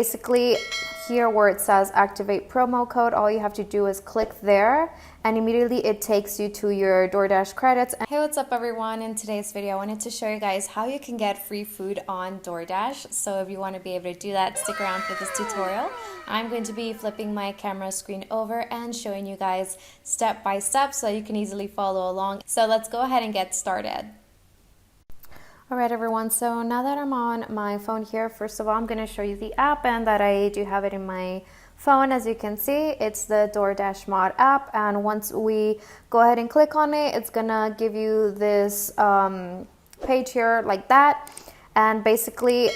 basically here where it says activate promo code, all you have to do is click there and immediately it takes you to your DoorDash credits. Hey, what's up everyone? In today's video, I wanted to show you guys how you can get free food on DoorDash. So if you want to be able to do that, stick around for this tutorial. I'm going to be flipping my camera screen over and showing you guys step by step so you can easily follow along. So let's go ahead and get started. Alright everyone, so now that I'm on my phone here, first of all I'm going to show you the app, and that I do have it in my phone. As you can see, it's the DoorDash Mod app, and once we go ahead and click on it, it's going to give you this page here like that. And basically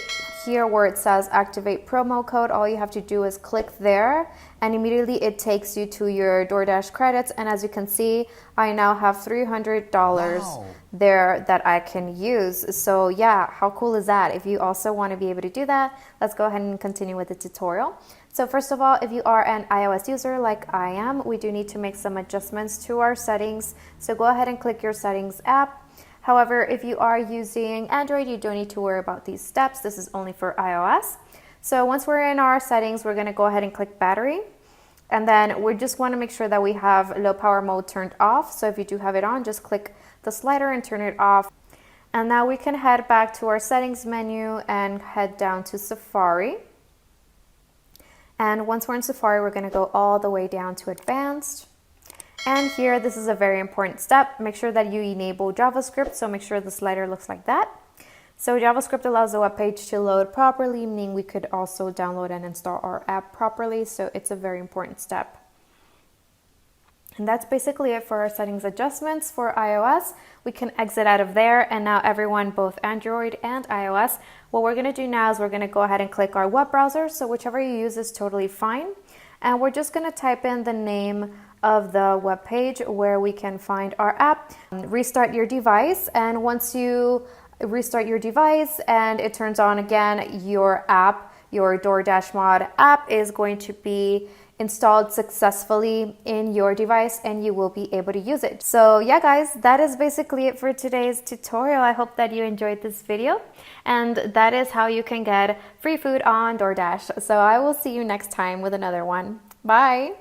here where it says activate promo code, all you have to do is click there and immediately it takes you to your DoorDash credits. And as you can see, I now have $300 there that I can use. So yeah, how cool is that? If you also want to be able to do that, let's go ahead and continue with the tutorial. So first of all, if you are an iOS user like I am, we do need to make some adjustments to our settings. So go ahead and click your settings app. However, if you are using Android, you don't need to worry about these steps. This is only for iOS. So once we're in our settings, we're going to go ahead and click battery. And then we just want to make sure that we have low power mode turned off. So if you do have it on, just click the slider and turn it off. And now we can head back to our settings menu and head down to Safari. And once we're in Safari, we're going to go all the way down to advanced. And here, this is a very important step. Make sure that you enable JavaScript, so make sure the slider looks like that. So JavaScript allows the web page to load properly, meaning we could also download and install our app properly, so it's a very important step. And that's basically it for our settings adjustments for iOS. We can exit out of there, and now everyone, both Android and iOS, what we're going to do now is we're going to go ahead and click our web browser, so whichever you use is totally fine. And we're just going to type in the name of the web page where we can find our app. Restart your device, and once you restart your device and it turns on again, your app, your DoorDash Mod app is going to be installed successfully in your device and you will be able to use it. So yeah guys, that is basically it for today's tutorial. I hope that you enjoyed this video, and that is how you can get free food on DoorDash. So I will see you next time with another one. Bye!